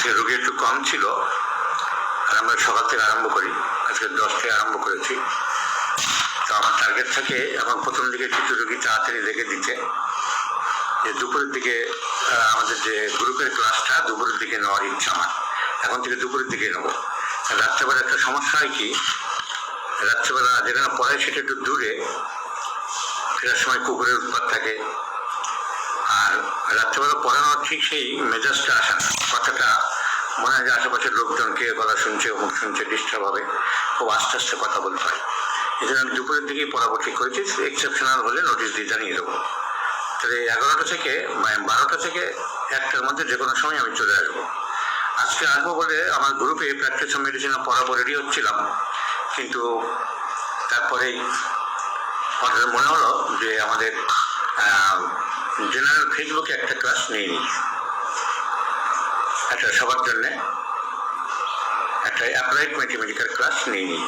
আজকে রোগী একটু কম ছিল, আর আমরা সকাল থেকে আরম্ভ করি, আজকে 10 থেকে আরম্ভ করেছি। তো আমার টার্গেট থাকে এখন প্রথম দিকে কিছু রোগী তাড়াতাড়ি রেখে দিতে, যে দুপুরের দিকে আমাদের যে গ্রুপের ক্লাসটা দুপুরের দিকে নেওয়ার ইচ্ছা আমার, এখন থেকে দুপুরের দিকে নেবো। রাত্রেবেলা একটা সমস্যা হয় কি, রাত্রেবেলা যেখানে পড়ায় সেটা একটু দূরে, ফেরার সময় কুকুরের উৎপাত থাকে, আর রাত্রেবেলা পড়ানোর ঠিক সেই মেজাজটা আসে না, কথাটা মনে হয় যে আশেপাশের লোকজন কে গলা শুনছে, মুখ শুনছে, ডিস্টার্ব হবে, খুব আস্তে আস্তে কথা বলতে হয়। এই জন্য আমি দুপুরের দিকেই পড়াবো ঠিক করেছি, এক্সেপশনাল হলে নোটিশ দিয়ে জানিয়ে দেবো। তাহলে 11টা থেকে 12টা থেকে 1টার মধ্যে যে কোনো সময় আমি চলে আসবো। আজকে আসবো বলে আমার গ্রুপে প্র্যাকটিস অফ মেডিসিনে পড়াবো রেডি হচ্ছিলাম, কিন্তু তারপরেই হঠাৎ মনে হলো যে আমাদের জেনারেল ফেসবুকে একটা ক্লাস নেইনি, একটা সবার জন্যে একটা অ্যাপ্লাইড ম্যাথমেটিক্যাল ক্লাস নেইনি।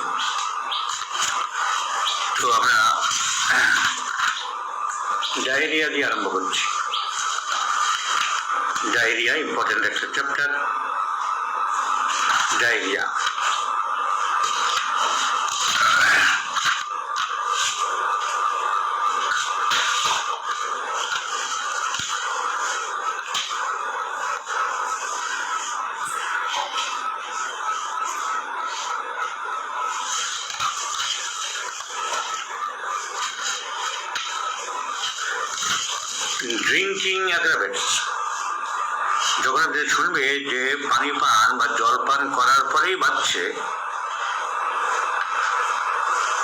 তো আমরা ডায়রিয়া দিয়ে আরম্ভ করছি। ডায়রিয়া ইম্পর্টেন্ট একটা চ্যাপ্টার, ডায়রিয়া। Drinking aggravates. যখন যে শুনবে যে পানি পান বা জল পান করার পরেই বাচ্চে,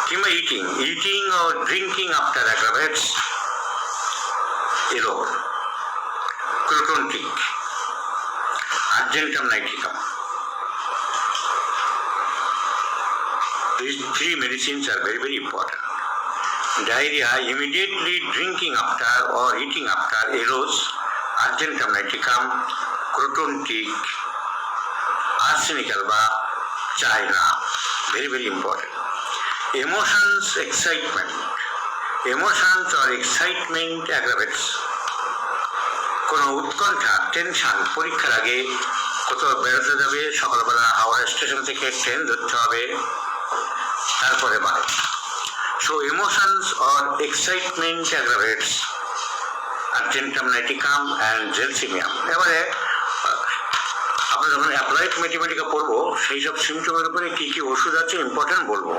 কিংবা ইটিং ও drinking after aggravates, aloe croton tig, argentum nitricum. These three medicines are very, very important. Diarrhea, immediately drinking after or eating after arose argentum nitricum, crotontic, arsenic alba, china. Very, very important. Emotions, excitement. Emotions or excitement aggravates. কোনো উৎকণ্ঠা, tension, পরীক্ষার আগে কোথাও বেরোতে যাবে, সকালবেলা Howrah station থেকে train ধরতে হবে, তারপরে বাড়ে। So emotions or excitement aggravates argentum nitricum and gelsemium. এবারে আমরা যখন অ্যাপ্লাইড ম্যাথমেটিক্যাল পড়বো, সেই সব সিমটমের উপরে কি কি ওষুধ আছে ইম্পর্টেন্ট বলবো।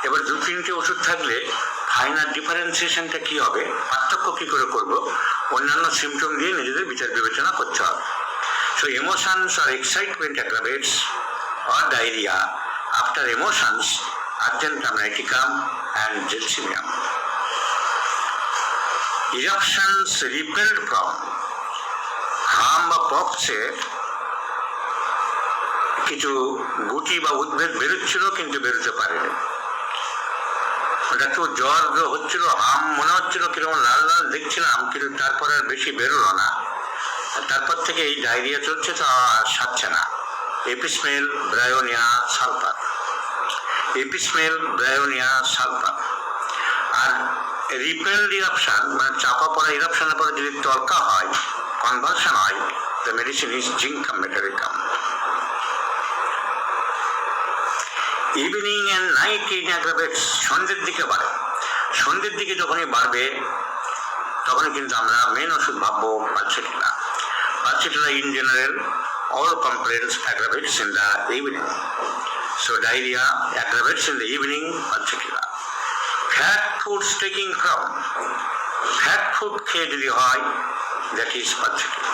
এবার 2-3টে ওষুধ থাকলে ফাইনাল ডিফারেন্সিয়েশনটা কি হবে, পার্থক্য কি করে করবো, অন্যান্য সিমটম দিয়ে নিজেদের বিচার বিবেচনা করতে হবে। So emotions or excitement aggravates or diarrhea after emotions, argentum nitricum and gelsemium. Eruptions repelled from, হাম বা পক্সে কিছু গুটি বা উদ্ভিদ বেরোচ্ছিল কিন্তু বেরোতে পারেনি। একটু জ্বর হচ্ছিল, হাম মনে হচ্ছিল কিরকম লাল লাল দেখছিলাম, কিন্তু তারপর আর বেশি বেরোলো না। তারপর থেকে এই ডায়রিয়া চলছে, তা সারছে না। Apis mel bryonia sulphur, apis mel bryonia sulphur. আর রিপেলড ইরাপশন, মানে চাপা পড়া ইরাপশনের পরে যদি তরকা হয়, কনভালশন হয়, the medicine is zincum metallicum. Evening and night in aggravates, সন্ধ্যের দিকে বাড়ে। সন্ধ্যের দিকে যখনই বাড়বে তখনই কিন্তু আমরা মেন ওষুধ ভাববো pulsatilla. Pulsatilla in general all complaints aggravates in the evening. So diarrhea aggravates in the evening, particular. Fat foods taking from, fat food খেয়ে যদি হয়, that is particular.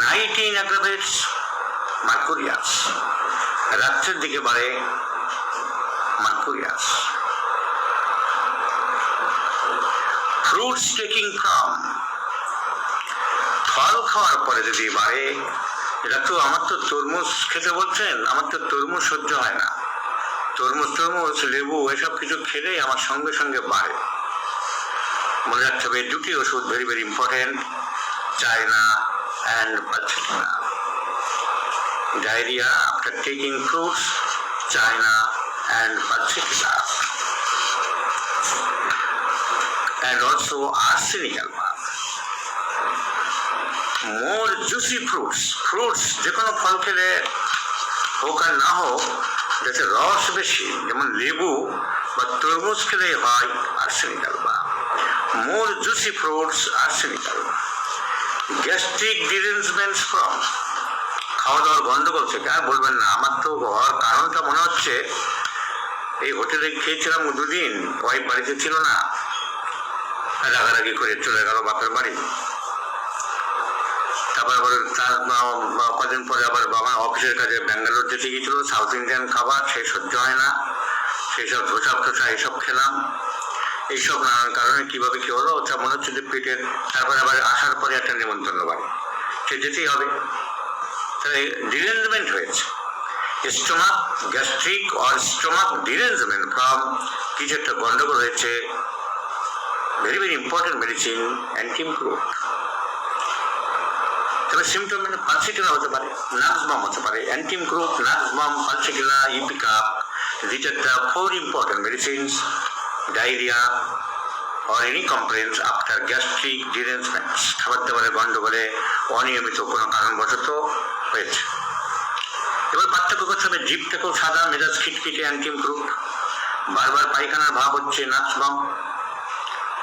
Night in aggravates mercurius. রাত্রের দিকে বাড়ে mercurius. Fruits taking from, ফল খাওয়ার পরে যদি বাড়ে, এটা তো আমার তো তরমুজ খেতে বলছেন, আমার তো তরমুজ সহ্য হয় না। তরমুজ লেবু এসব কিছু খেলেই আমার সঙ্গে সঙ্গে বাড়ে। মনে রাখতে হবে 2টি ওষুধ very very important, China and pulsatilla. Diarrhoea after taking fruits, China and pulsatilla. and also arsenic alba. More juicy fruits যে কোনো ফল খেলে হোক আর না হোক যাতে রস বেশি, যেমন লেবু বা তরমুজ খেলে হয় arsenic alba. More juicy fruits arsenic alba. Gastric derangements from, খাওয়া দাওয়ার গন্ডগোল থেকে। আর বলবেন না, আমার তো হওয়ার কারণটা মনে হচ্ছে এই হোটেলে খেয়েছিলাম দুদিন, ওয়াইফ বাড়িতে ছিল না, রাগারাগি করে চলে গেল বাপের বাড়ি। তারপর আবার তার কদিন পরে আবার বাবা অফিসের কাজে ব্যাঙ্গালোর যেতে গিয়েছিল, সাউথ ইন্ডিয়ান খাবার সেই সহ্য হয় না, সেই সব ধোসা টোসা এইসব খেলাম। এইসব নানান কারণে কিভাবে কি হলো ওটা মনে হচ্ছে যে পেটের। তারপরে আবার আসার পরে একটা নিমন্ত্রণ বাড়ি, সে যেতেই হবে। তাহলে ডিরেঞ্জমেন্ট হয়েছে, stomach gastric or stomach derangement from কিছু একটা গন্ডগোল হয়েছে। Very very important medicine antim crud. তবে সিমটম মানে পালসিটিলা হতে পারে, নাক্সবাম হতে পারে। Antim crud, nux vom, pulsatilla, ipecac, these are the 4 important medicines. Diarrhea or any complaints after gastric derangements, খাবার দাবারের গন্ডগোলে অনিয়মিত কোনো কারণবশত হয়েছে। এবার পার্থক্য করতে হবে, জিভটাকেও সাদা, মেজাজ খিটখিটে অ্যান্টিমক্রুট। বারবার পায়খানার ভাব হচ্ছে নাক্সবাম।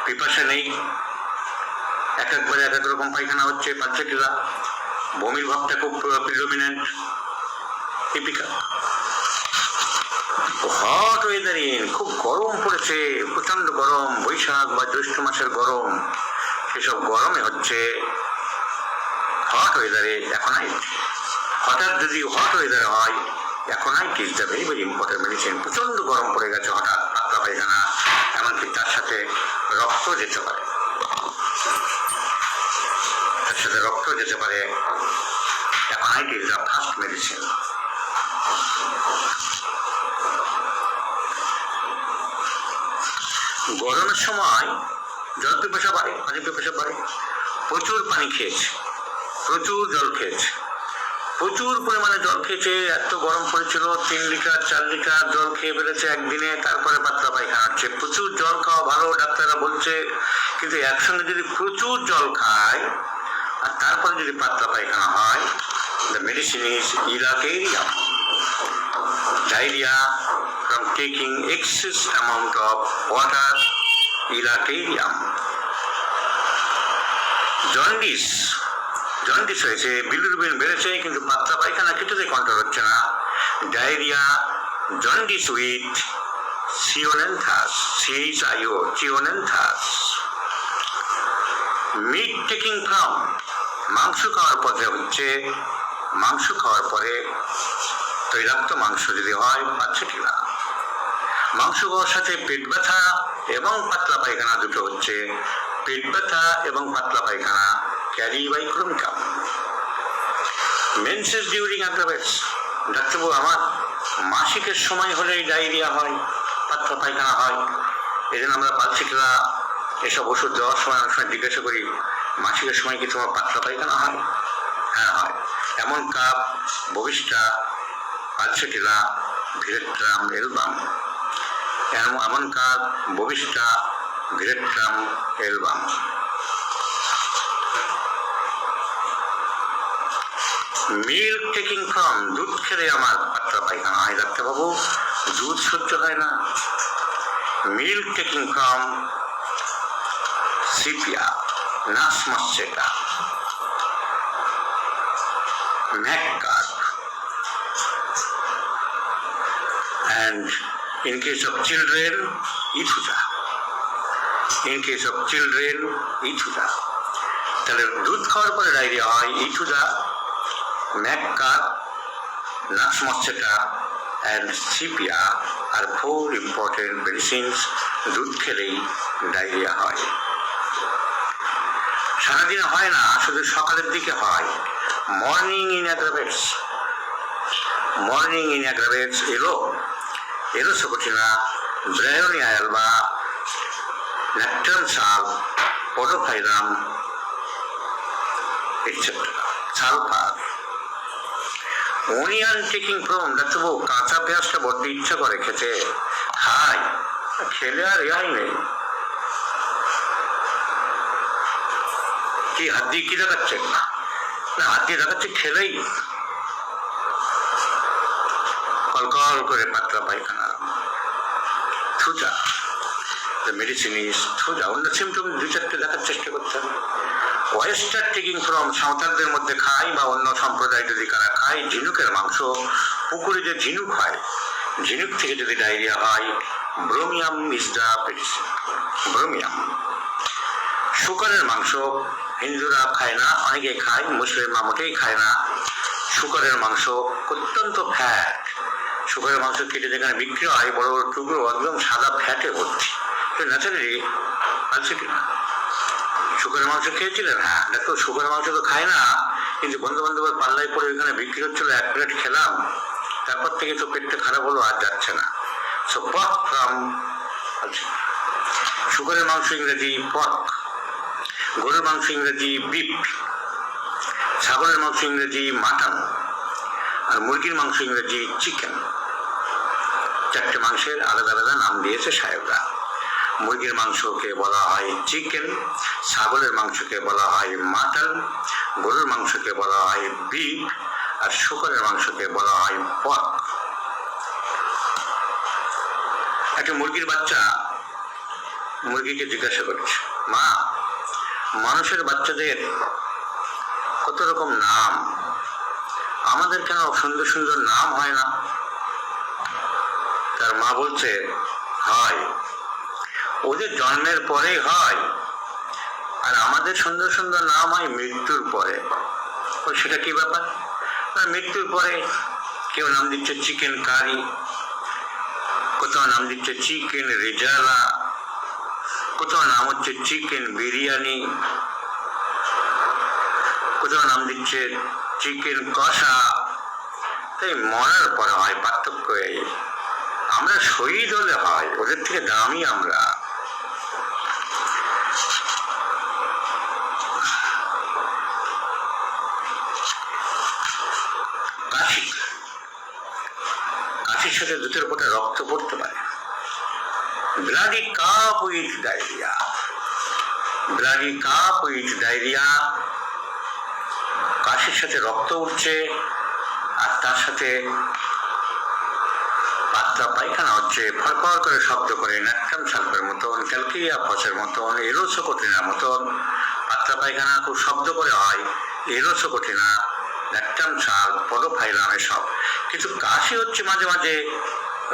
পিপাসা নেই, এক একবারে এক এক রকম পায়খানা হচ্ছে পালসিটিলা। বমির ভাবটা খুব প্রিডমিনেন্ট ইপিকা। হট ওয়েদারে খুব গরম পড়েছে, প্রচন্ড গরম, বৈশাখ বা জ্যৈষ্ঠ মাসের গরম, সেসব গরমে হচ্ছে হট ওয়েদারে অ্যাকোনাইট। হঠাৎ যদি হট ওয়েদারে হয় aconite is the very very important medicine. প্রচন্ড গরম পড়ে গেছে হঠাৎ, পাতলা পায়খানা, এমনকি তার সাথে রক্ত যেতে পারে, তার সাথে রক্ত যেতে পারে। Aconite is the first medicine. গরমের সময় জল পিপাসা বাড়ে, পানি পিপাসা বাড়ে। প্রচুর পানি খেয়েছে, প্রচুর জল খেয়েছে, প্রচুর পরিমাণে জল খেয়েছে। এত গরম পড়েছিল, 3 লিটার 4 লিটার জল খেয়ে ফেলেছে একদিনে। তারপরে পাতলা পায়খানা হচ্ছে। প্রচুর জল খাওয়া ভালো, ডাক্তাররা বলছে, কিন্তু একসঙ্গে যদি প্রচুর জল খায় আর তারপরে যদি পাতলা পায়খানা হয়, the medicine is elaterium. Diarrhoea from taking excess amount of water, elaterium. Jaundice হয়েছে, বিলিরুবিন বেড়েছে, কিন্তু পাতলা পায়খানা কিছুতেই কন্ট্রোল হচ্ছে না। Diarrhoea, jaundice with chionanthus, CHIO, chionanthus. Meat taking from, মাংস খাওয়ার পরে হচ্ছে, মাংস খাওয়ার পরে তৈলাক্ত মাংস যদি হয় পালসিটিলা। মাংস খাওয়ার সাথে পেট ব্যথা এবং পাতলা পায়খানা দুটো হচ্ছে। পেট ব্যথা এবং পাতলা পায়খানা kali bichromicum. Menses during aggravates, ডাক্তারবাবু আমার মাসিকের সময় হলেই ডায়রিয়া হয়, পাতলা পায়খানা হয়, এই জন্য আমরা পালসিটিলা এসব ওষুধ দেওয়ার সময় অনেক সময় জিজ্ঞাসা করি, মাসিকের সময় কি তোমার পাতলা পায়খানা হয়? হ্যাঁ হয়। Ammon carb bovista, pulsatilla, veratrum album. Ammon carb bovista, veratrum album. Milk taking from, দুধ খেলে আমার পাতলা পায়খানা হয় ডাক্তারবাবু, দুধ সহ্য হয় না। মিল্ক টেকিং ফ্রম সিপিয়া, নাস মস্সেটা, ম্যাককাট। And in case of children, ইথুজা। In case of children, ইথুজা। তাহলে দুধ খাওয়ার পরে ডায়রিয়া হয়, ইথুজা, ম্যাককাট, নাস মস্সেটা and সিপিয়া আর 4 important medicines। দুধ খেলেই ডায়রিয়া হয়। সারাদিনে হয় না, শুধু সকালের দিকে হয়। Morning in aggravates, morning in aggravates aloe socotrina, bryonia alba, ল্যাকটাম sulph, podophyllum etcetera, sulphur. Onion taking from, ডাক্তারবাবু কাঁচা পেঁয়াজটা বড্ড ইচ্ছা করে খেতে, খাই, খেলে আর রেহাই নেই। কি হাত দিয়ে কি দেখাচ্ছেন? না, হাত দিয়ে দেখাচ্ছে খেলেই কলকল করে পাতলা পায়খানা, Thuja. The medicine is Thuja. অন্য সিমটম দুই চারটে দেখার চেষ্টা করতে হবে। ওয়েস্টার টেকিং ফ্রম, সাঁওতালদের মধ্যে খায় বা অন্য সম্প্রদায় যদি কারা খায় ঝিনুকের মাংস, পুকুরে যে ঝিনুক হয়, ঝিনুক থেকে যদি ডায়রিয়া হয়, bromium is the medicine. Bromium. শুকরের মাংস হিন্দুরা খায় না, অনেকে খায়, মুসলিমরা মোটেই খায় না। শুকরের মাংস অত্যন্ত ফ্যাট। শুকরের মাংস কেটে যেখানে বিক্রি হয় বড় বড় টুকরো একদম সাদা ফ্যাটে ভর্তি। ন্যাচারালি আছে কিনা? শুকরের মাংস খেয়েছিলেন? হ্যাঁ, দেখো শুকরের মাংস তো খায় না, কিন্তু বন্ধু বান্ধবের পাল্লায় পরে ওইখানে বিক্রি হচ্ছিল, এক প্লেট খেলাম, তারপর থেকে তো পেটটা খারাপ হলো, আর যাচ্ছে না। সো পর্ক ফ্রম, শুকরের মাংস ইংরেজি পর্ক, গরুর মাংস ইংরেজি বিফ, ছাগলের মাংস ইংরেজি মাটন, আর মুরগির মাংস ইংরেজি চিকেন। চারটে মাংসের আলাদা আলাদা নাম দিয়েছে সাহেবরা। মুরগির মাংসকে বলা হয় চিকেন, ছাগলের মাংসকে বলা হয় মাটন, গরুর মাংসকে বলা হয় বিফ, আর শুকরের মাংসকে বলা হয় পর্ক। একটা মুরগির বাচ্চা মুরগিকে জিজ্ঞাসা করছে, মা, মানুষের বাচ্চাদের কত রকম নাম, আমাদের কেন সুন্দর সুন্দর নাম হয় না? তার মা বলছে, হয়, ওদের জন্মের পরেই হয়, আর আমাদের সুন্দর সুন্দর নাম হয় মৃত্যুর পরে। সেটা কি ব্যাপার? মৃত্যুর পরে কেউ নাম দিচ্ছে চিকেন কারি, কোথাও নাম দিচ্ছে চিকেন রেজালা, কোথাও নাম হচ্ছে চিকেন বিরিয়ানি, কোথাও নাম দিচ্ছে চিকেন কষা। তাই মরার পরে হয়, পার্থক্য এই। আমরা শহীদ হলে হয়, ওদের থেকে দামি আমরা। কাশি, কাশির সাথে দুধের ফোঁটা রক্ত পড়তে পারে। Bloody cup with diarrhoea, bloody cup with diarrhoea, কাশির সাথে রক্ত উঠছে আর তার সাথে পাতলা পায়খানা হচ্ছে, ফরফর করে শব্দ করে, ন্যাট্রাম সাল্পের মতন, ক্যালকেরিয়া ফসের মতন, এরোসোকোটিনার মতন পাতলা পায়খানা খুব শব্দ করে হয়। এরোসোকোটিনা, ন্যাট্রাম সাল, পডোফাইলাম এসব। কিন্তু কাশি হচ্ছে মাঝে মাঝে,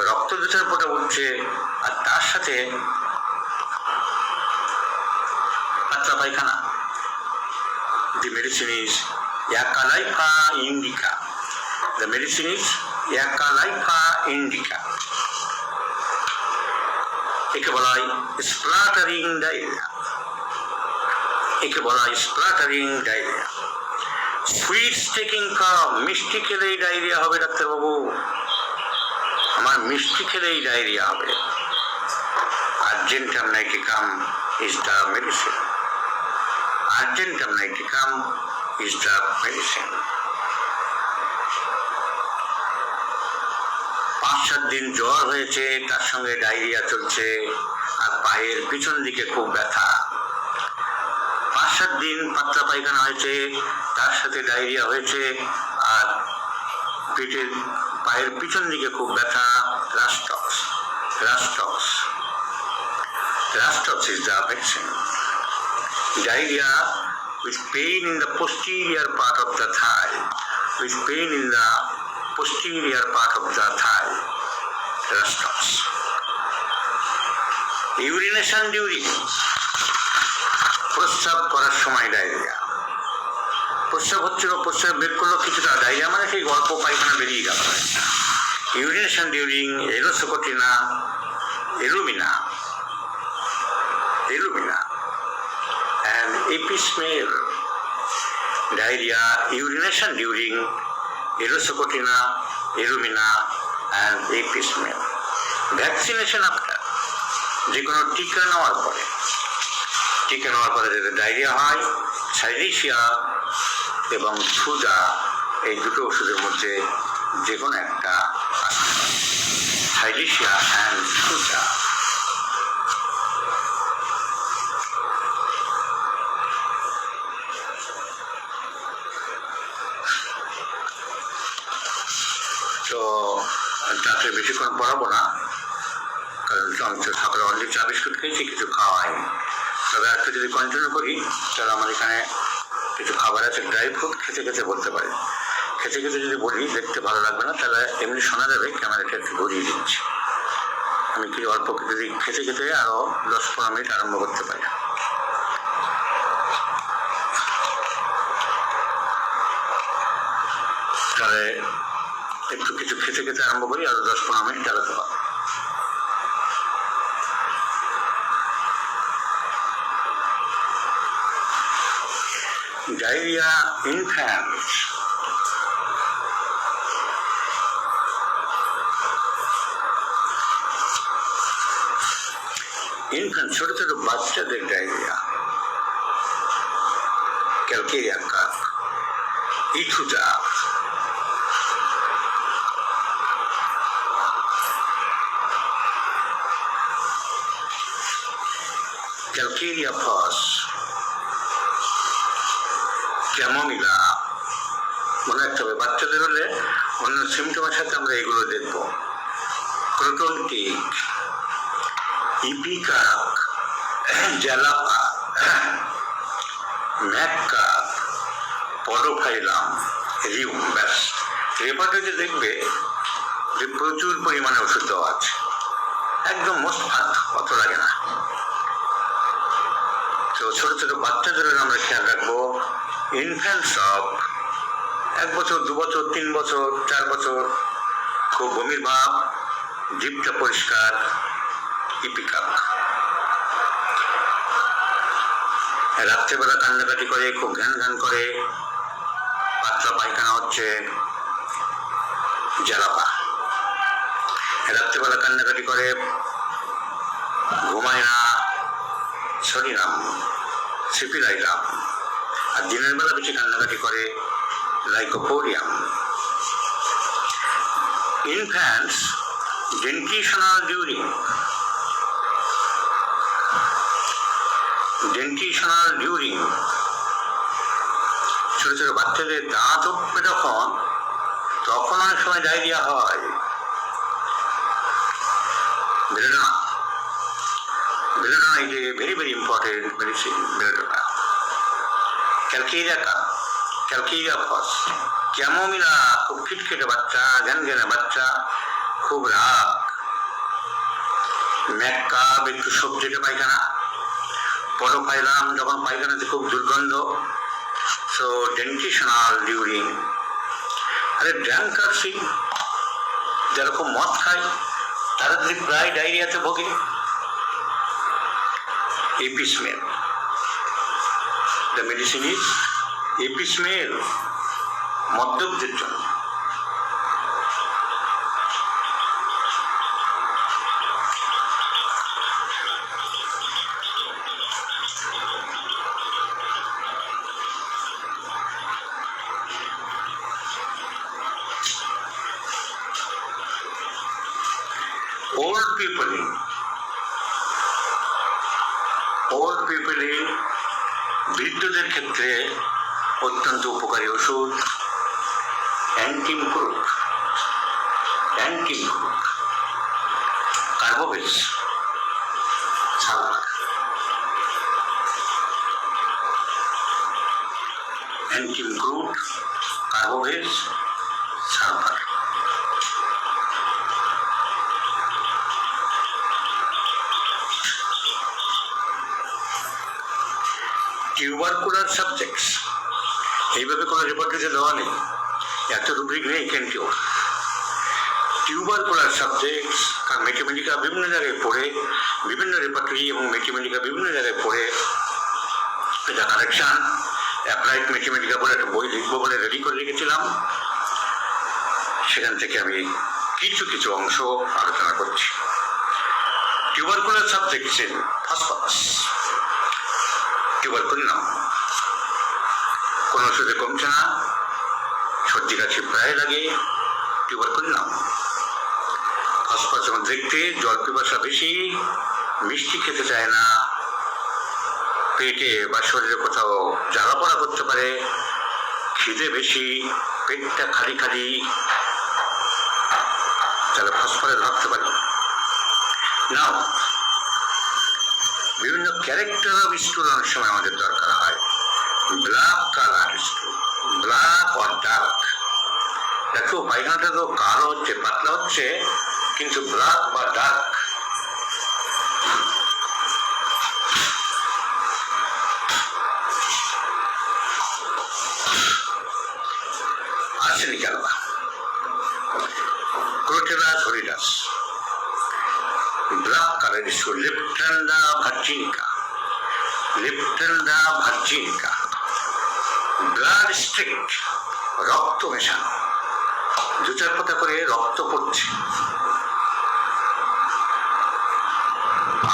রক্ত দুধের ফোঁটা উঠছে আর তার সাথে পাতলা পায়খানা। The medicine is Eucalypta indica. The medicine is Eucalypta indica. একে বলা হয় স্প্লাটারিং ডায়রিয়া, একে বলা হয় স্প্লাটারিং ডায়রিয়া। সুইটস টেকিং ফ্রম, মিষ্টি খেলেই ডায়রিয়া হবে ডাক্তারবাবু, আমার মিষ্টি খেলেই ডায়রিয়া হবে। Argentum niticum is the medicine. Argentum niticum is the medicine. 5-7 দিন জ্বর হয়েছে, তার সঙ্গে ডায়রিয়া চলছে, আর পায়ের পিছন দিকে খুব ব্যথা। 5-7 দিন পাতলা পায়খানা হয়েছে, তার সাথে ডায়রিয়া হয়েছে, আর পেটের পায়ের পিছন দিকে খুব ব্যথা। রাস্টক্স, রাস্টক্স, রাস্টক্স is the medicine. Diarrhea with pain in the posterior part of the thigh, with pain in the posterior part of the thigh, rastox. Urination during, প্রস্রাব করার সময় ডায়রিয়া। প্রস্রাব হচ্ছিল, প্রস্রাব বের করলো কিছুটা, ডায়রিয়া মানে সেই গল্প পায়খানা বেরিয়ে গেল। Urination during, aloe socotrina, alumina, alumina and epismear. Diarrhea, urination during, erythrocotina, illumina and epismear. Vaccination after, যে কোনো টিকা নেওয়ার পরে, টিকা নেওয়ার পরে যদি ডায়রিয়া হয়, সাইলেশিয়া এবং থুজা, এই দুটো ওষুধের মধ্যে যে কোনো একটা আসতে পারে। সাইলেশিয়া অ্যান্ড থুজা। তো তাতে বেশিক্ষণ পড়াবো না, কারণ আমি তো সকালে অলরেডি চা বিস্কুট খেয়েছি, কিছু খাওয়া হয়নি। তবে একটা যদি কন্টিনিউ করি তাহলে আমার এখানে কিছু খাবার আছে, ড্রাই ফ্রুট খেতে খেতে বলতে পারি। খেতে খেতে যদি বলি দেখতে ভালো লাগবে না, তাহলে এমনি শোনা যাবে ক্যামেরাটা একটু ঘুরিয়ে দিচ্ছি। আমি কি অল্প যদি খেতে খেতে আরও 10-15 মিনিট আরম্ভ করতে পারি। তাহলে একটু কিছু খেতে খেতে আরম্ভ করি, আরো 10-15 মিনিট চালাতে পারবো। Diarrhea in infants. ইনফ্যান্ট ছোট ছোট বাচ্চাদের diarrhoea, calcarea carb, aethusa, calcarea phos, chamomilla. মনে রাখতে হবে বাচ্চাদের হলে অন্য সিমটমের সাথে আমরা এগুলো দেখবো। ক্রোটনটিক, ইপিকাক, জ্যালাপা, ম্যাককাপ, পডোফাইলাম, রিউম। ব্যাস, রেপার্টরিতে দেখবে যে প্রচুর পরিমাণে ওষুধ দেওয়া আছে, একদম মোস্ট ভাত, অত লাগে না। তো ছোট ছোট বাচ্চাদের আমরা খেয়াল রাখবো। ইনফ্যান্টস অফ 1 বছর, 2 বছর, 3 বছর, 4 বছর, খুব বমির ভাব, জিভটা পরিষ্কার, ইপিকাক। রাত্রেবেলা কান্নাকাটি করে, খুব ঘ্যান ঘ্যান করে, পাতলা পায়খানা হচ্ছে, জ্বালাপা। রাত্রেবেলা কান্নাকাটি করে, ঘুমায় না, সরিনাম, সিপিলাইলাম। আর দিনের বেলা বেশি কান্নাকাটি করে, lycopodium. Infants dentitional during, dentitional during. ছোট ছোট বাচ্চাদের দাঁত উঠবে তখন অনেক সময় ডায়রিয়া হয়। Belladonna, belladonna is a very very important medicine. Belladonna, calcarea cup, calcarea phos, chamomilla, খুব খিটখিটে বাচ্চা, ঘ্যানঘ্যানে বাচ্চা, খুব রাগ। ম্যাককাপ, একটু সবজিতে পায়খানা। পডোফাইলাম, যখন পায়খানাতে খুব দুর্গন্ধ। So dentitional during. আরে ড্যাঙ্কারসি, যারা খুব মদ খায় তারা যদি প্রায় ডায়রিয়াতে ভোগে। Apis mel, the medicine is apis mel, মদ্যপদের জন্য। ওল্ড পিপলে বৃদ্ধদের ক্ষেত্রে অত্যন্ত উপকারী ওষুধ antim crud, carbo veg, sulphur. Antim crud, carbo veg, sulphur. Tubercular subjects, এইভাবে কোনো রেপার্টরিতে দেওয়া নেই, এত রুব্রিক নেই কেউ। টিউবারকুলার সাবজেক্টস, কারণ ম্যাথমেটিকা বিভিন্ন জায়গায় পড়ে, বিভিন্ন রেপার্টরি এবং ম্যাথমেটিকা বিভিন্ন জায়গায় পড়ে এটা কারেকশান। অ্যাপ্লাইড ম্যাথমেটিকা বলে একটা বই লিখবো বলে রেডি করে রেখেছিলাম, সেখান থেকে আমি কিছু কিছু অংশ আলোচনা করছি। Tubercular subjects in phosphorus, tuberculinum, কোনো ওষুধে কমছে না, সর্দি কাশি প্রায় লাগে, টিউবারকুলিনাম। ফসফরাস যখন দেখতে জল পিপাসা বেশি, মিষ্টি খেতে চায় না, পেটে বা শরীরে কোথাও জ্বালা পড়া করতে পারে, খিদে বেশি, পেটটা খালি খালি, করে ধরতে পারি। নাও বিভিন্ন ক্যারেক্টার অফ স্টুল অনেক সময় আমাদের দরকার হয়। Black colour স্টুল, black or dark. দেখো পায়খানাটা তো কালো হচ্ছে, পাতলা হচ্ছে, কিন্তু ব্ল্যাক বা dark. Arsenic alba, crotalus horridus, black colour stool. Leptandra virginica, leptandra virginica. Blood streak, রক্ত মেশানো, দু চার পাতা করে রক্ত পড়ছে,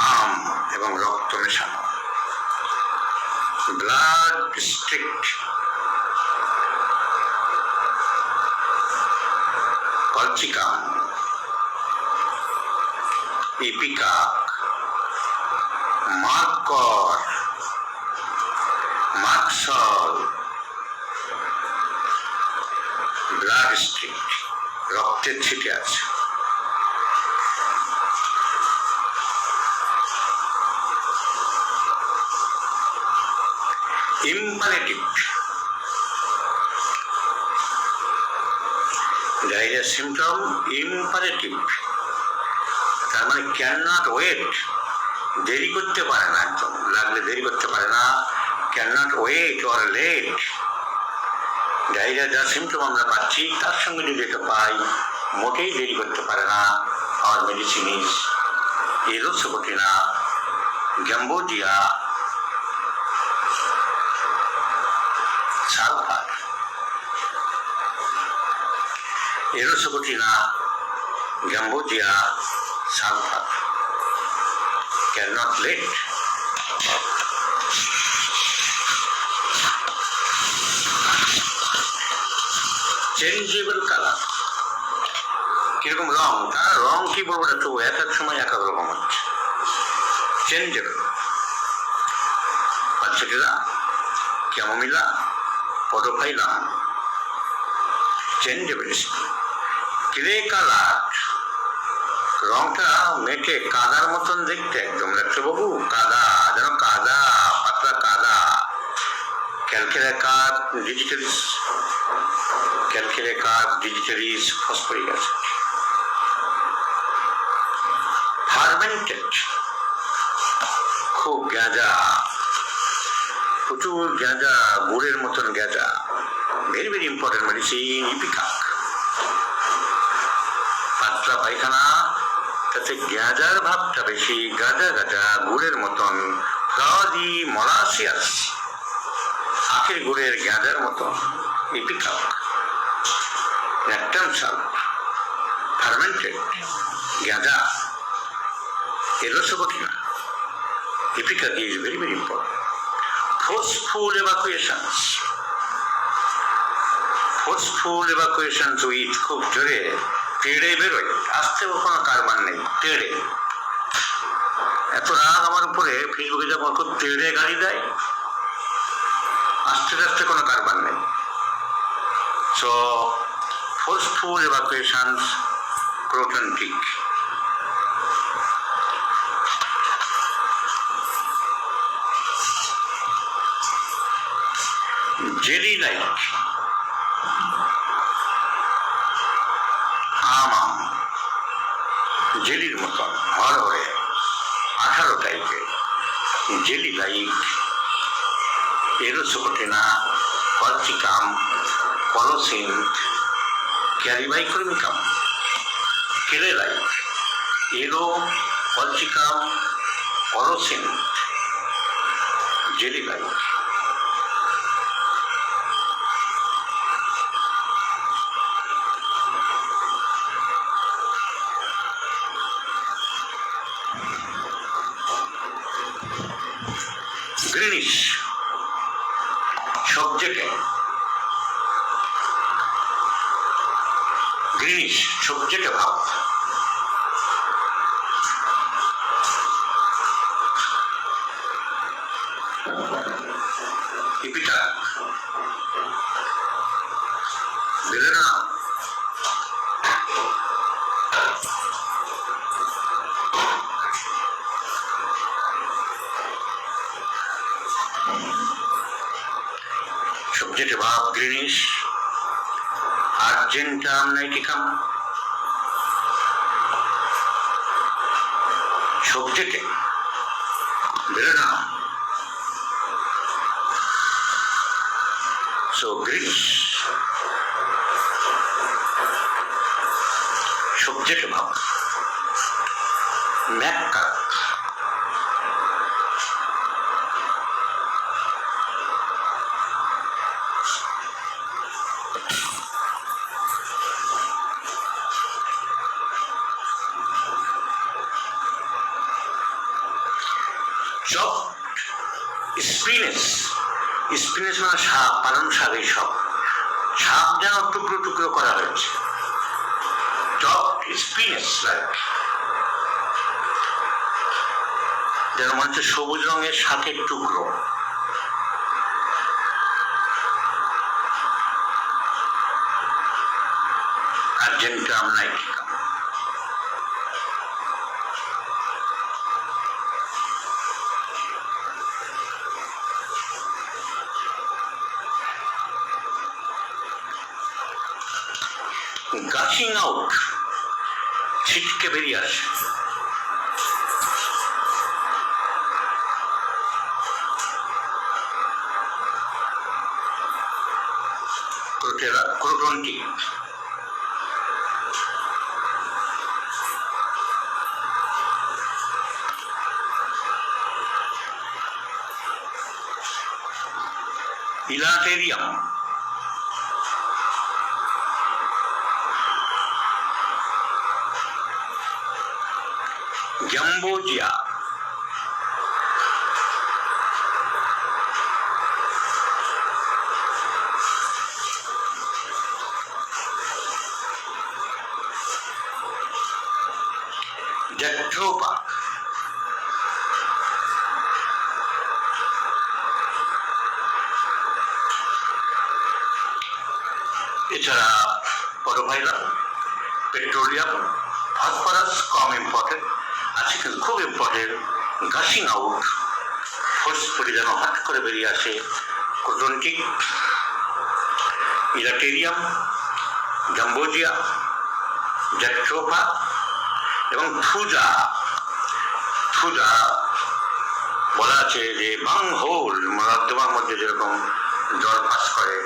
আম এবং রক্ত মেশানো, blood Streak. Colchicum, ipecac, মার্কর, merc sol, blood Streak, রক্তের ছিটে আছে। ইম্পারেটিভ, ডায়রিয়া সিমটম ইম্পারেটিভ, তার মানে ক্যান নট ওয়েট, দেরি করতে পারে না, একদম লাগলে দেরি করতে পারে না, can not wait or late. Diarrhoea যা সিমটম আমরা পাচ্ছি তার সঙ্গে যদি এটা পাই, মোটেই দেরি করতে পারে না। আর medicine is aloe socotrina, gambogia, sulphur. Aloe socotrina, gambogia, sulphur, cannot let। Changeable colour, কিরকম রং, তার রং কি বলবো, তো এক এক সময় এক এক রকম হচ্ছে। চেঞ্জেবল, পাচ্ছেটা chamomilla, podophyllum, changeable. Grey colour, রংটা মেটে কাদার মতন দেখতে, একদম লাগছে বাবু কাদা, যেন কাদা, পাতলা কাদা। Calcarea carb digitalis, calcarea carb digitalis phosphoric acid. Fermented, খুব গ্যাঁজা, প্রচুর গ্যাঁজা, গুড়ের মতন গ্যাঁজা। Very very important medicine ipecac. পাতলা পায়খানা, তাতে গ্যাঁজার ভাবটা বেশি, গাজা গাজা গুড়ের মতন, ফ্লজি মলাসিয়াস, আখের গুড়ের গ্যাঁজার মতন, ইপিকাক। ল্যাকটাম সাল, ফার্মেন্টেড, গ্যাঁজা, এরোসোপোটিনা, ipecac is very very important. Forceful evacuations, forceful evacuations with, খুব জোরে তেড়ে বেরোয়, আসতে কোনো কারবার নেই, তেড়ে। এত রাগ আমার উপরে, ফেসবুকে যখন খুব তেড়ে গাড়ি দেয়, আস্তে আস্তে কোনো কারবার নেই। সো ফোর্সফুল এভাকুয়েশনস, প্রোটনটিক। জেলি লাইক, আম, জেলির মতন হরহরে, 18 টাইপের, জেলি লাইক। এরোসোপোটিনা, কলচিকাম, কলোসিন, ক্যারিবাইক্রমিকাম, কেলে লাইক, এরো, colchicum, colocynth, jelly like. Greenish, সবজেক্টে গ্রিনিশ, সবজেক্টে ভাব। ইপিটা দিলে না, জিনিস আর্জেন্টাম নাইটিকাম সবজেক্টে বেরোনো। So Greece subject ভাব ম্যাক্কা চপ স্পিনেস স্পিনেস মানে শাক, পালং শাক। এই সব শাক যেন টুকরো টুকরো করা হয়েছে। চপ স্পিনেস লাইক যেন মনে হচ্ছে সবুজ রঙের শাকের টুকরো। আর্জেন্টাম নাইটিকাম। গাশিং আউট ছিটকে বেরিয়ে আসে। ক্রোটনটি ইলাটেরিয়াম জাম্বোজিয়া জেট্রোপা এছাড়া পরোভাইলাম, পেট্রোলিয়াম, ফসফরাস কম ইম্পর্টেন্ট আছে, কিন্তু খুব ইম্পর্টেন্ট গাশিং আউট ফোর্সফুলি যেন হট করে বেরিয়ে আসে। ক্রোটনটিক, ইলাটেরিয়াম, জাম্বোজিয়া, জেট্রোপা এবং থুজা। থুজা বলা আছে যে বাংহোল নর্দমার মধ্যে যেরকম জল পাস করে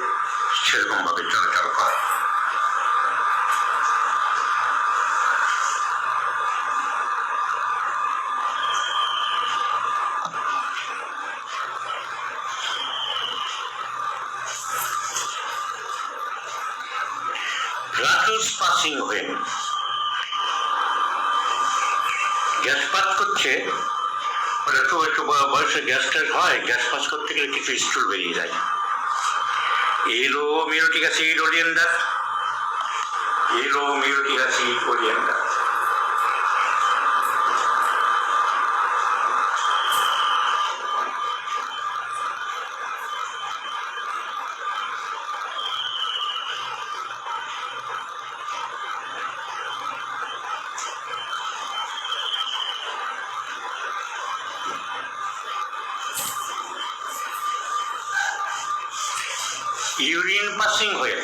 সেরকম ভাবে চলাচল করে। Gas passing when gas pass করছে, একটু একটু বয়সে গ্যাস ট্যাস হয়, গ্যাস পাস করতে গেলে কিছু স্টুল বেরিয়ে যায়। এলো muriatic acid oleander, aloe muriatic acid oleander. Urine passing হয়ে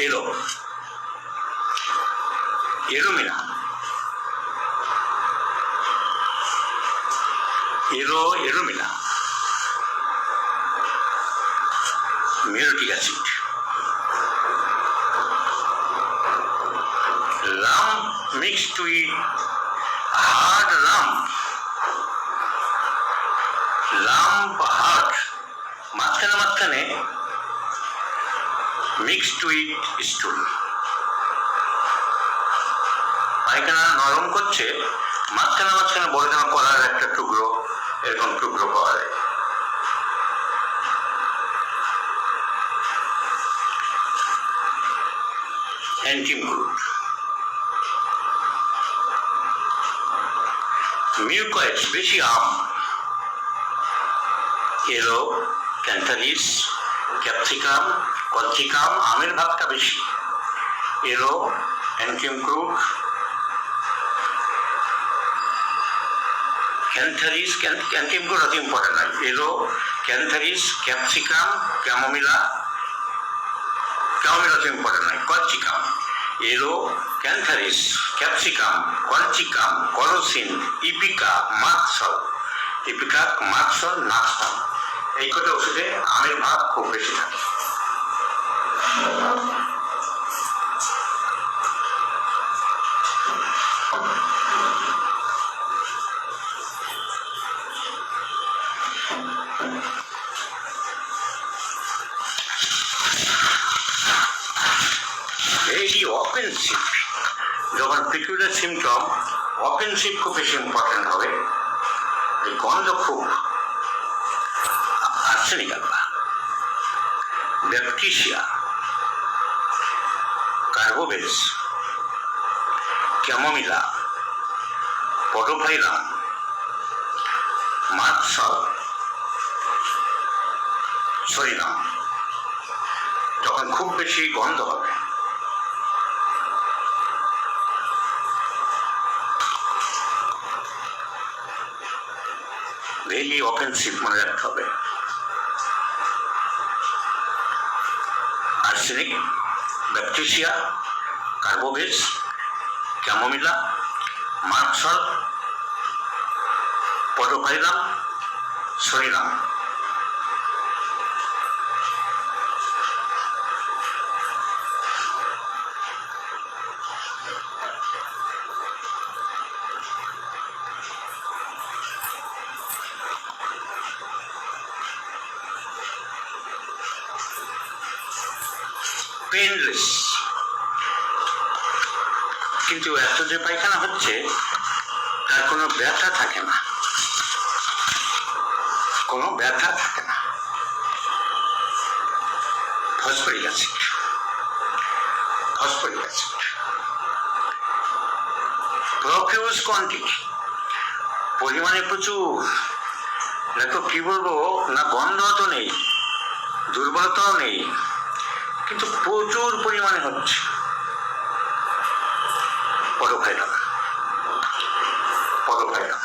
aloe alumina, aloe alumina muriatic acid. lump mixed with hard lump hard মাঝখানে মিক্সড উইথ স্টুল। পায়খানা নরম করছে, মাঝখানে বড় যেন কলার একটা টুকরো, এরকম টুকরো পাওয়া যায়। অ্যান্টিমক্রুড। মিউকয়েডস বেশি আম, এলো ক্যান্থারিস, ক্যাপসিকাম, কলচিকাম, আমের ভাগটা বেশি, এলো অ্যান্টিমক্রুড, ক্যান্থারিস, অ্যান্টিমক্রুড অত ইম্পর্টেন্ট নয়, aloe cantharis, capsicum, chamomilla, chamomilla অত ইম্পর্টেন্ট নয়, colchicum, aloe cantharis, capsicum, colchicum, colocynth, ipecac, merc sol, ipecac, merc sol, নাকসল, এই কটা ওষুধে আমের ভাগ খুব বেশি থাকে। ভেরি অফেন্সিভ, যখন পিকুলার সিমটম অফেন্সিভ খুব বেশি ইম্পর্টেন্ট হবে, এই গন্ধ খুব আর্সেনিক আলবা, bacteria, carbo veg, chamomilla, podophyllum, merc sol, psorinum, তখন খুব বেশি গন্ধ হবে। ভেরি অফেন্সিভ মনে রাখতে হবে। Arsenic, bacteria, carbo veg, chamomilla, merc sol, podophyllum, psorinum. Painless, কিন্তু এত যে পায়খানা হচ্ছে তার কোনো ব্যথা থাকে না, কোনো ব্যথা থাকে না। Phosphoric acid, phosphoric acid, profuse quantity, পরিমাণে প্রচুর, দেখো কি বলবো না, গন্ধ তো নেই, দুর্বলতাও নেই, কিন্তু প্রচুর পরিমাণে হচ্ছে। পটোফাইলাম, পটোফাইলাম,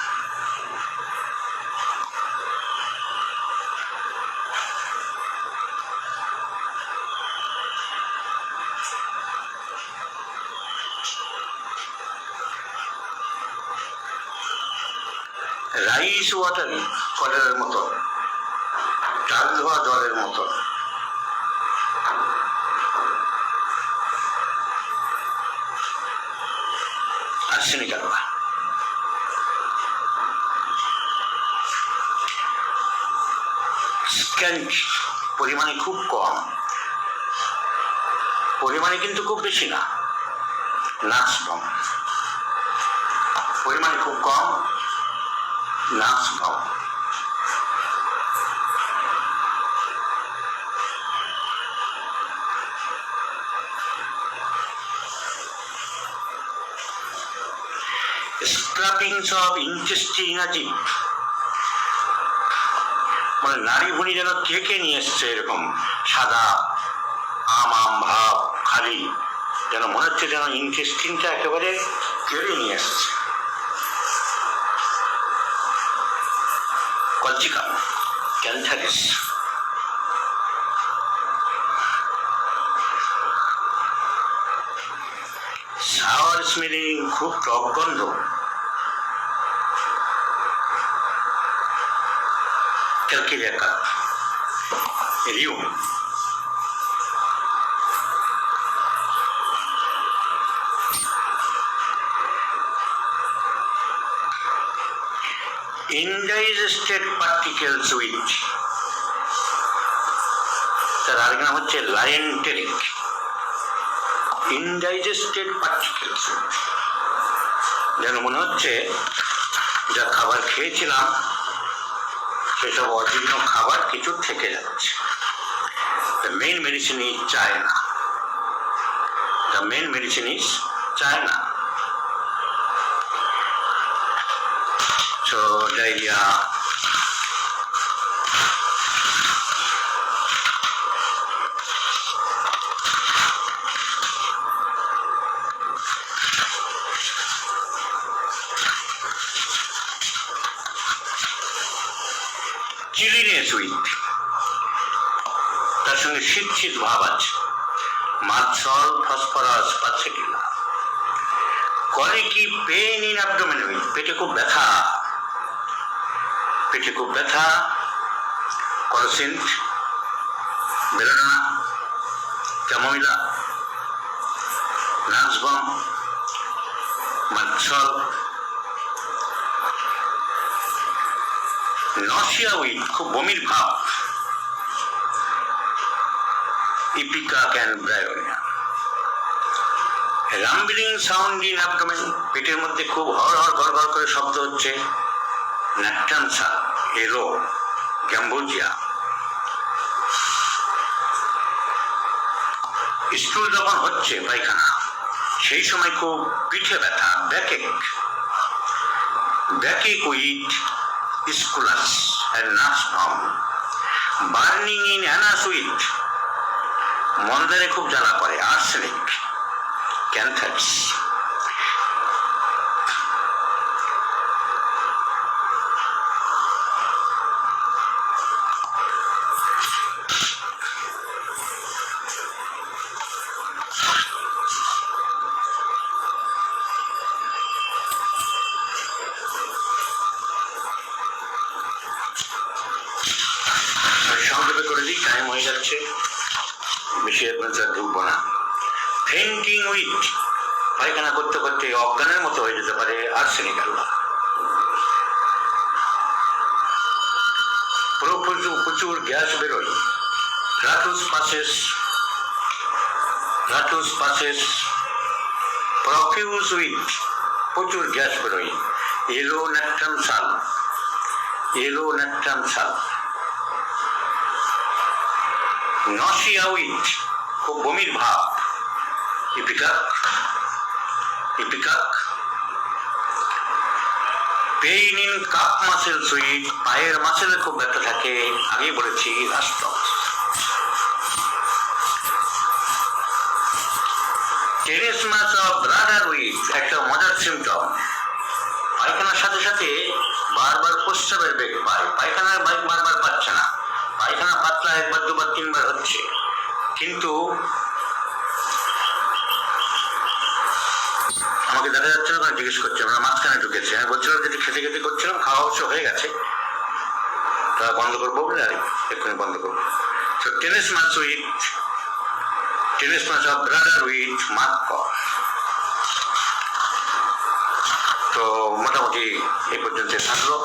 রাইস ওয়াটার কলের মতো, ডাল ধোয়া জলের মতো, আর্সেনিক আলবা। স্ক্যান্ট, পরিমাণে খুব কম, পরিমাণে কিন্তু খুব বেশি না। নাক্সভম, পরিমাণে খুব কম, নাক্সভম। স্ক্রাপিংস অফ ইন্টেস্টিনাজিভ, মানে নারী ভুঁড়ি যেন কেকে নিয়ে এসছে, এরকম সাদা আম আম ভাব, খালি যেন মনে হচ্ছে যেন ইন্টেস্টিনটা একেবারে কেড়ে নিয়ে এসছে। কলচিকাম, ক্যান্থারিস, সাওয়ার স্মেলিং, খুব টক গন্ধ, ক্যালকেরিয়া কাপ, রিউম, indigested particles with, তার আরেক নাম হচ্ছে লাইন্টেরিক। ইনডাইজেস্টেড পার্টিকেলস, যেন মনে হচ্ছে যা খাবার খেয়েছিলাম সেসব অজীর্ণ খাবার কিছু থেকে যাচ্ছে। The main medicine is China. The The main medicine is China. So diarrhea, chilliness with, তার সঙ্গে শীত শীত ভাব আছে, মার্সল ফসফরাস পার্সিটিলা। করে কি পেন ইন অ্যাবডোমেন উইথ, পেটে খুব ব্যথা, পেটে খুব ব্যথা, করসিন্থ, বেলনা, ক্যামোমিলা, নাক্সবম, মার্সল। নসিয়া উইথ, খুব বমির ভাব, ipeca can Bryonia. Rumbling sound in abdomen, পেটের মধ্যে খুব হর হর ঘর ঘর করে শব্দ হচ্ছে, ন্যাকটানসা, এরো, গ্যাম্বোজিয়া। স্টুল যখন হচ্ছে পায়খানা, সেই সময় খুব পিঠে ব্যথা, ব্যাকেক, ব্যাকেক উইথ স্কুলাস and নার্সফর্ম। বার্নিং ইন অ্যানাস উইথ, মন্দারে খুব জ্বালা করে, আর্সেনিক, ক্যান্থাস। সংক্ষেপে করে দিই, টাইম হয়ে যাচ্ছে, বেশি অ্যাডভেঞ্চার ঢুকবো না। ফেন্টিং উইথ, পায়খানা করতে করতে অজ্ঞানের মতো হয়ে যেতে পারে, আর্সেনিক আলবা। প্রচুর গ্যাস বেরোয়, রাটুস পাসেস, রাটুস পাসেস। প্রফিউজ উইথ, প্রচুর গ্যাস বেরোয়, এলো ন্যাট্রাম সাল, এলো ন্যাট্রাম সাল। নসিয়া উইথ, খুব বমির ভাব, ipecac, ipecac. Pain in calf muscle with, পায়ের মাসেলে খুব ব্যথা থাকে, আগেই বলেছি রাষ্ট্র। টেনিসমাস অফ ব্লাডার উইথ, একটা মজার সিমটম, পায়খানার সাথে সাথে বারবার প্রস্রাবের বেগ পায়, পায়খানার বাইক বারবার পাচ্ছে না, পায়খানা পাতলা একবার দুবার তিনবার হচ্ছে, কিন্তু আমাকে দেখা যাচ্ছে না, জিজ্ঞেস করছে, আমরা মাঝখানে ঢুকেছি। আমি বলছিলাম যেটা খেতে খেতে করছিলাম, খাওয়া অবশ্য হয়ে গেছে, তা বন্ধ করবো বলে আর এক্ষুনি বন্ধ করবো। তো tennis match with, tennis match of brother with Mark. তো মোটামুটি এই পর্যন্ত থাকলো।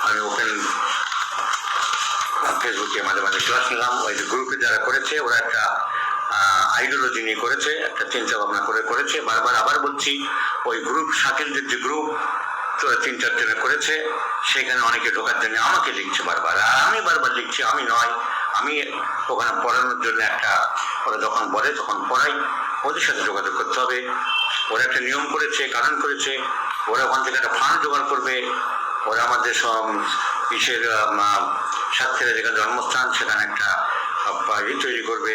আমি ওপেন ফেসবুকে মাঝে মাঝে ক্লাস নিলাম, ওই যে গ্রুপে যারা করেছে ওরা একটা আইডিওলজি নিয়ে করেছে, একটা চিন্তা ভাবনা করে করেছে। বারবার আবার বলছি, ওই গ্রুপ শাকিলদের যে গ্রুপ তো 3-4 জনে করেছে, সেখানে অনেকে ঢোকার জন্য আমাকে লিখছে বারবার, আর আমি বারবার লিখছি আমি নয়, আমি ওখানে পড়ানোর জন্য একটা, ওরা যখন বলে তখন পড়াই, ওদের সাথে যোগাযোগ করতে হবে। ওরা একটা নিয়ম করেছে, কারণ করেছে, ওরা ওখান থেকে একটা ফান্ড জোগাড় করবে, ওরা আমাদের ইসের সাক্ষীরা যেখানে জন্মস্থান সেখানে একটা তৈরি করবে,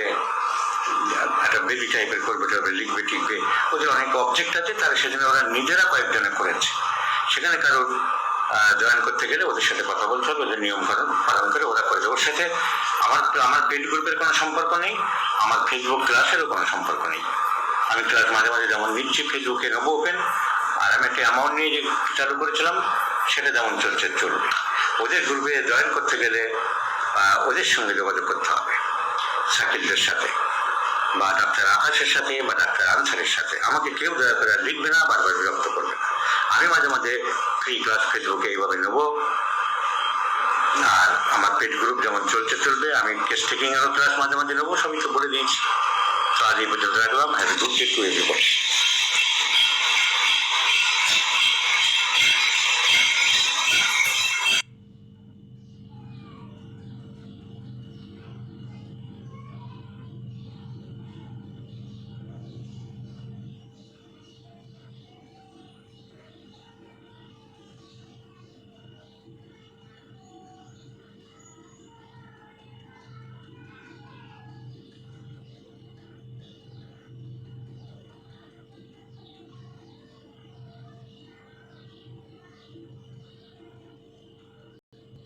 একটা বেবি টাইপের করবে, লিখবে টিখবে, ওদের অনেক অবজেক্ট আছে, তারা সেজন্য ওরা নিজেরা কয়েকজনে করেছে। সেখানে কারোর জয়েন করতে গেলে ওদের সাথে কথা বলতে হবে, ওদের নিয়ম পালন করে ওরা করেছে। ওর সাথে আমার পেড গ্রুপের কোনো সম্পর্ক নেই, আমার ফেসবুক ক্লাসেরও কোনো সম্পর্ক নেই। আমি ক্লাস মাঝে মাঝে যেমন নিচ্ছি, ফেসবুকে নেবো ওপেন, আর আমি একটা অ্যামাউন্ট নিয়ে যে চালু করেছিলাম সেটা যেমন চলবে। ওদের গ্রুপে জয়েন করতে গেলে ওদের সঙ্গে যোগাযোগ করতে হবে, শাকিলদের সাথে বা ডাক্তার আকাশের সাথে বা ডাক্তার আনসারের সাথে। আমাকে কেউ দয়া করে লিখবে না, বারবার বিরক্ত করবে না। আমি মাঝে মাঝে ফ্রি ক্লাস ফেসবুকে এইভাবে নেবো, আর আমার পেড গ্রুপ যেমন চলবে, আমি কেস টেকিং এরও ক্লাস মাঝে মাঝে নেবো, সবই তো বলে দিয়েছি। তো আজ এই পর্যন্ত রাখলাম। Have a good day to everybody.